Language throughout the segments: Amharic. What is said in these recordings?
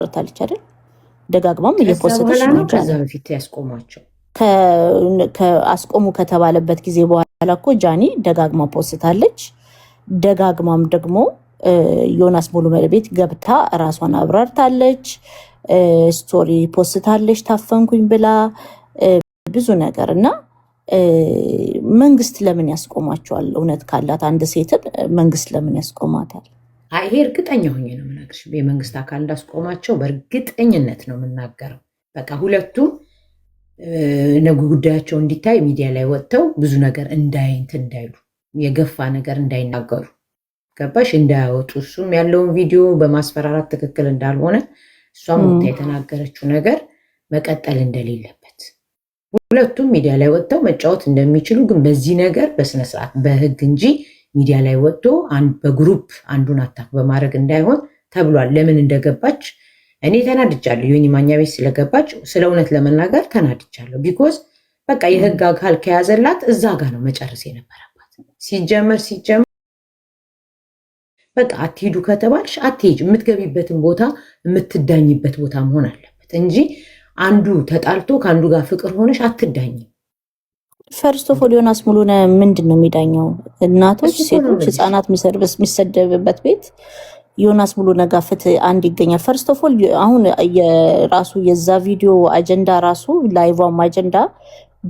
ታለች አይደል? ደጋግማም እየፖስተች ነው። ከዛ በፊት ያስቆማቸው ከአስቆሙ ከተባለበት ጊዜ በኋላ እኮ ጃኒ ደጋግማ ፖስታለች። ደጋግማም ደግሞ ዮናስ ሙሉነህ ቤት ገብታ ራሷን አብራርታለች። ስቶሪ ፖስታለች ታፈንኩኝ ብላ ብዙ ነገር እና መንግስት ለምን ያስቆማቸዋል? እውነት ካላት አንድ ሴትን መንግስት ለምን ያስቆማታል? ይሄ እርግጠኛ ሆኜ ነው የምናገርሽ። የመንግስት አካል እንዳስቆማቸው በእርግጠኝነት ነው የምናገረው። በቃ ሁለቱም ጉዳያቸው እንዲታይ ሚዲያ ላይ ወጥተው ብዙ ነገር እንዳይሉ የገፋ ነገር እንዳይናገሩ ገባሽ? እንዳያወጡ እሱም ያለውን ቪዲዮ በማስፈራራት ትክክል እንዳልሆነ እሷም ወጥታ የተናገረችው ነገር መቀጠል እንደሌለበት ሁለቱም ሚዲያ ላይ ወጥተው መጫወት እንደሚችሉ ግን በዚህ ነገር በስነስርዓት በህግ እንጂ ሚዲያ ላይ ወጥቶ በግሩፕ አንዱን አታክ በማድረግ እንዳይሆን ተብሏል። ለምን እንደገባች እኔ ተናድቻለሁ። ዮኒ ማኛ ቤት ስለገባች ስለ እውነት ለመናገር ተናድቻለሁ። ቢኮዝ በቃ የህግ አካል ከያዘላት እዛ ጋር ነው መጨረስ የነበረባት። ሲጀመር በቃ አትሄዱ ከተባልሽ አትሄጅ። የምትገቢበትን ቦታ የምትዳኝበት ቦታ መሆን አለበት እንጂ አንዱ ተጣልቶ ከአንዱ ጋር ፍቅር ሆነሽ አትዳኝም። ፈርስት ኦፍ ኦል ዮናስ ሙሉነህ ምንድን ነው የሚዳኘው? እናቶች፣ ሴቶች፣ ህፃናት የሚሰደብበት ቤት ዮናስ ሙሉነህ ጋር ፍትህ አንድ ይገኛል። ፈርስት ኦፍ ኦል አሁን የራሱ የዛ ቪዲዮ አጀንዳ ራሱ ላይቫም አጀንዳ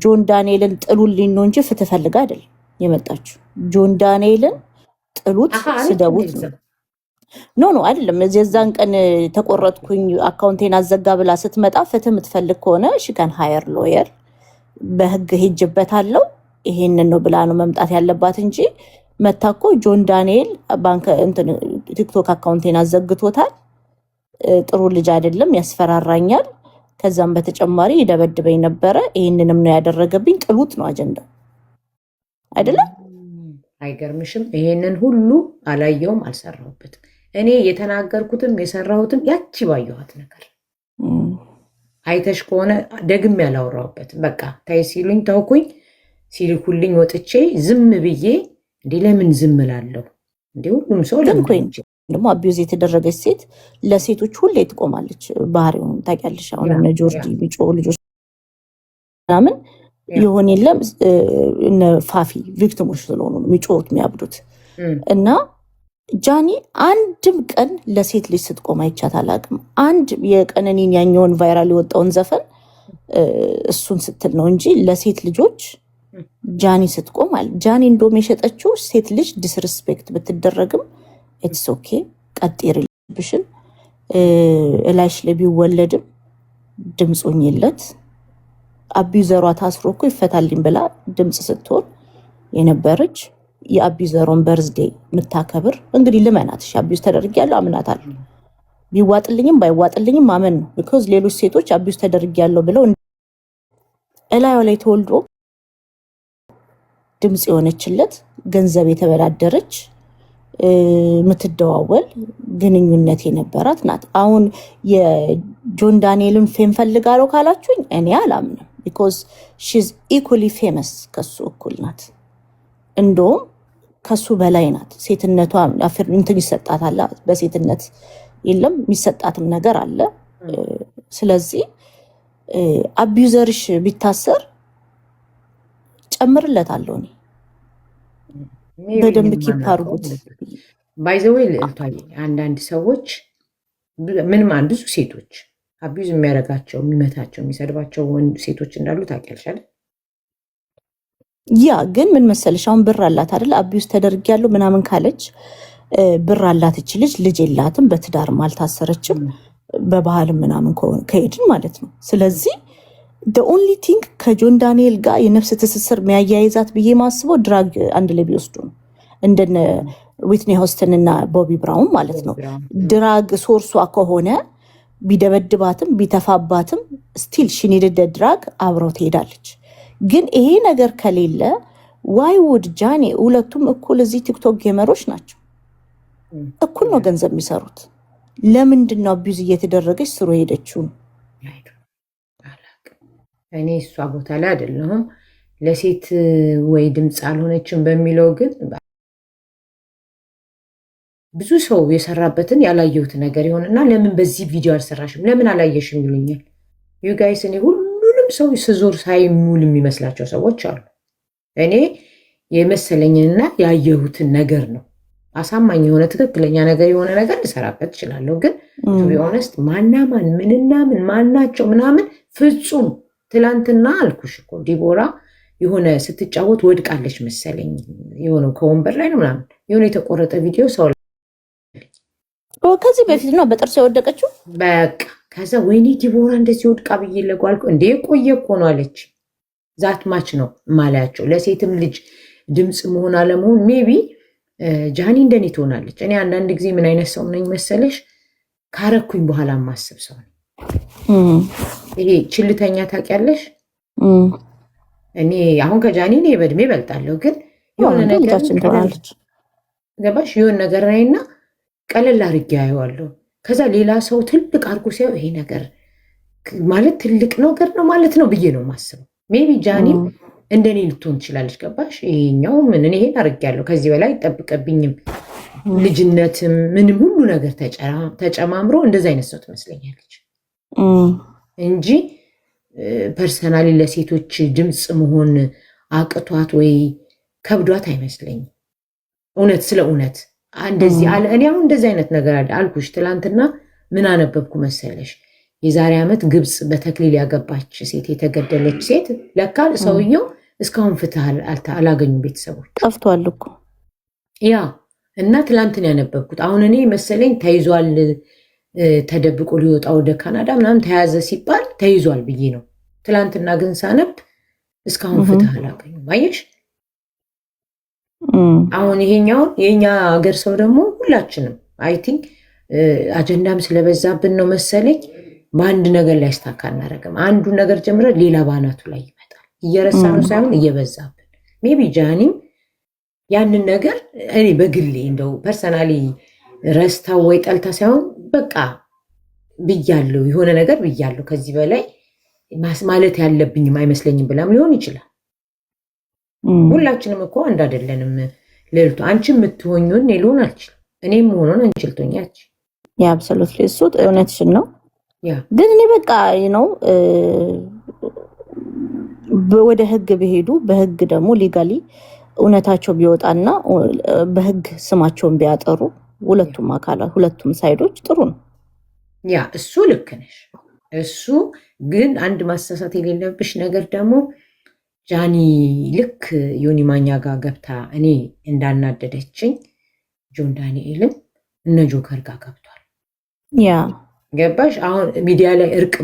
ጆን ዳንኤልን ጥሉልኝ ነው እንጂ ፍትህ ፈልጋ አይደለም የመጣችው። ጆን ዳንኤልን ጥሉት፣ ስደቡት ነው። ኖ አይደለም። የዛን ቀን ተቆረጥኩኝ አካውንቴን አዘጋ ብላ ስትመጣ ፍትህ የምትፈልግ ከሆነ ሽከን ሃየር ሎየር በህግ ሄጅበታለሁ ይሄንን ነው ብላ ነው መምጣት ያለባት እንጂ መታኮ ጆን ዳንኤል ባንክ ቲክቶክ አካውንቴን አዘግቶታል፣ ጥሩ ልጅ አይደለም፣ ያስፈራራኛል፣ ከዛም በተጨማሪ ይደበድበኝ ነበረ፣ ይሄንንም ነው ያደረገብኝ፣ ጥሉት ነው አጀንዳው አይደለም። አይገርምሽም? ይሄንን ሁሉ አላየውም፣ አልሰራሁበትም። እኔ የተናገርኩትም የሰራሁትም ያቺ ባየኋት ነገር አይተሽ ከሆነ ደግም ያላወራሁበትም። በቃ ታይ ሲሉኝ ተውኩኝ፣ ሲልኩልኝ ወጥቼ ዝም ብዬ እንዴ ለምን ዝም እላለሁ? እንዴ ሁሉም ሰው ለምን ደግሞ አቢዩዝ የተደረገች ሴት ለሴቶች ሁሌ ትቆማለች። ባህሪውን ታውቂያለሽ። አሁን እነ ጆርዲ ቢጮ ልጆች ምናምን ይሆን የለም እነ ፋፊ ቪክቲሞች ስለሆኑ የሚጮሁት የሚያብዱት እና ጃኒ አንድም ቀን ለሴት ልጅ ስትቆም አይቻት አላውቅም። አንድ የቀነኒን ያኛውን ቫይራል የወጣውን ዘፈን እሱን ስትል ነው እንጂ ለሴት ልጆች ጃኒ ስትቆም አለ። ጃኒ እንደውም የሸጠችው ሴት ልጅ ዲስሪስፔክት ብትደረግም ኢትስ ኦኬ ቀጤር ልብሽን እላይሽ ላይ ቢወለድም ድምፁኝለት አቢዩዘሯ ታስሮ እኮ ይፈታልኝ ብላ ድምፅ ስትሆን የነበረች የአቢዩዘሯን በርዝዴ የምታከብር እንግዲህ ልመናት። እሺ አቢዩዝ ተደርጊያለሁ አምናታለሁ። ቢዋጥልኝም ባይዋጥልኝም ማመን ነው። ቢኮዝ ሌሎች ሴቶች አቢዩዝ ተደርጊያለሁ ብለው እላዩ ላይ ተወልዶ ድምፅ የሆነችለት ገንዘብ የተበዳደረች የምትደዋወል ግንኙነት የነበራት ናት። አሁን የጆን ዳንኤልን ፌም ፈልጋለሁ ካላችሁኝ እኔ አላምንም። ቢኮዝ ሺዝ ኢኩሊ ፌመስ ከሱ እኩል ናት። እንደውም ከሱ በላይ ናት። ሴትነቷ እንትን ይሰጣታል። በሴትነት የለም የሚሰጣትም ነገር አለ። ስለዚህ አቢዩዘርሽ ቢታሰር ጨምርለታለሁ እኔ በደንብ ኪፕ አድርጉት። ባይዘወይ ልዕልቷ አንዳንድ ሰዎች ብዙ ሴቶች አቢዩዝ የሚያደርጋቸው የሚመታቸው የሚሰድባቸው ሴቶች እንዳሉ ታውቂያለሽ አይደል? ያ ግን ምን መሰለሽ አሁን ብር አላት አይደል? አቢዩዝ ተደርጊያለሁ ምናምን ካለች ብር አላት እች ልጅ የላትም፣ በትዳርም አልታሰረችም፣ በባህልም ምናምን ከሄድን ማለት ነው። ስለዚህ ኦንሊ ቲንግ ከጆን ዳንኤል ጋር የነፍስ ትስስር የሚያያይዛት ብዬ ማስበው ድራግ አንድ ላይ ቢወስዱ ነው። እንደነ ዊትኒ ሆስተን እና ቦቢ ብራውን ማለት ነው። ድራግ ሶርሷ ከሆነ ቢደበድባትም ቢተፋባትም ስቲል ሽኒድደ ድራግ አብረው ትሄዳለች። ግን ይሄ ነገር ከሌለ ዋይ ውድ ጃኒ ሁለቱም እኩል እዚህ ቲክቶክ ጌመሮች ናቸው። እኩል ነው ገንዘብ የሚሰሩት። ለምንድን ነው አቢዩዝ እየተደረገች ስሩ ሄደችው? እኔ እሷ ቦታ ላይ አይደለሁም። ለሴት ወይ ድምፅ አልሆነችም በሚለው ግን ብዙ ሰው የሰራበትን ያላየሁት ነገር ይሆንና ለምን በዚህ ቪዲዮ አልሰራሽም ለምን አላየሽም ይሉኛል። ዩ ጋይስ እኔ ሁሉንም ሰው ስዞር ሳይሙል የሚመስላቸው ሰዎች አሉ። እኔ የመሰለኝንና ያየሁትን ነገር ነው አሳማኝ የሆነ ትክክለኛ ነገር የሆነ ነገር ልሰራበት እችላለሁ። ግን ቱ ቢ ኦነስት ማናማን ምንና ምን ማናቸው ምናምን ፍጹም ትላንትና አልኩሽ እኮ ዲቦራ የሆነ ስትጫወት ወድቃለች መሰለኝ የሆነው ከወንበር ላይ ነው ምናምን የሆነ የተቆረጠ ቪዲዮ ሰው ከዚህ በፊት ነው በጥርስ የወደቀችው። በቃ ከዛ ወይኔ ዲቦራ እንደዚህ ወድቃ ብዬ ለጓልኩ እንዴ ቆየ እኮ ነው አለች። ዛት ማች ነው ማላያቸው ለሴትም ልጅ ድምፅ መሆን አለመሆን ሜቢ ጃኒ እንደኔ ትሆናለች። እኔ አንዳንድ ጊዜ ምን አይነት ሰው ነኝ መሰለሽ ካረኩኝ በኋላ ማስብ ሰው ነኝ። ይሄ ችልተኛ ታውቂያለሽ። እኔ አሁን ከጃኒ እኔ በእድሜ እበልጣለሁ፣ ግን የሆነ ነገር ገባሽ የሆነ ነገር ነይና ቀለል አድርጌ አየዋለሁ። ከዛ ሌላ ሰው ትልቅ አድርጎ ሲያየው ይሄ ነገር ማለት ትልቅ ነገር ነው ማለት ነው ብዬ ነው የማስበው። ሜቢ ጃኒም እንደኔ ልትሆን ትችላለች። ገባሽ ይሄኛው ምን እኔ ይሄን አድርጌያለሁ ከዚህ በላይ አይጠብቅብኝም፣ ልጅነትም ምንም ሁሉ ነገር ተጨማምሮ እንደዚ አይነት ሰው ትመስለኛለች እንጂ ፐርሰናሊ ለሴቶች ድምፅ መሆን አቅቷት ወይ ከብዷት አይመስለኝም። እውነት ስለ እውነት እንደዚህ አለ። እኔ አሁን እንደዚህ አይነት ነገር አልኩሽ። ትላንትና ምን አነበብኩ መሰለሽ? የዛሬ ዓመት ግብፅ በተክሊል ያገባች ሴት የተገደለች ሴት ለካ ሰውየው እስካሁን ፍትህ አላገኙ ቤተሰቦች ጠፍቷል እኮ ያ እና ትላንትን ያነበብኩት አሁን እኔ መሰለኝ ተይዟል ተደብቆ ሊወጣ ወደ ካናዳ ምናምን ተያዘ ሲባል ተይዟል ብዬ ነው። ትላንትና ግን ሳነብ እስካሁን ፍትህ አላገኙ። አየሽ አሁን ይሄኛውን የኛ ሀገር ሰው ደግሞ ሁላችንም አይ ቲንክ አጀንዳም ስለበዛብን ነው መሰለኝ በአንድ ነገር ላይ ስታካ እናደርግም። አንዱ ነገር ጀምረን ሌላ ባናቱ ላይ ይመጣል። እየረሳ ነው ሳይሆን እየበዛብን። ሜቢ ጃኒም ያንን ነገር እኔ በግሌ እንደው ፐርሰናሊ ረስታው ወይ ጠልታ ሳይሆን በቃ ብያለሁ የሆነ ነገር ብያለሁ ከዚህ በላይ ማለት ያለብኝም አይመስለኝም ብላም ሊሆን ይችላል። ሁላችንም እኮ አንድ አይደለንም። ለልቱ አንቺ የምትሆኙን እኔ ልሆን አልችልም፣ እኔም መሆኑን አንችልቶኛች። ያ አብሶሉትሊ እሱ እውነትሽን ነው። ግን እኔ በቃ ነው ወደ ህግ ቢሄዱ በህግ ደግሞ ሊጋሊ እውነታቸው ቢወጣና በህግ ስማቸውን ቢያጠሩ ሁለቱም አካላት ሁለቱም ሳይዶች ጥሩ ነው። ያ እሱ ልክ ነሽ። እሱ ግን አንድ ማሳሳት የሌለብሽ ነገር ደግሞ ጃኒ ልክ ዮኒ ማኛ ጋር ገብታ እኔ እንዳናደደችኝ ጆን ዳንኤልም እነ ጆከር ጋር ገብቷል። ያ ገባሽ? አሁን ሚዲያ ላይ እርቅ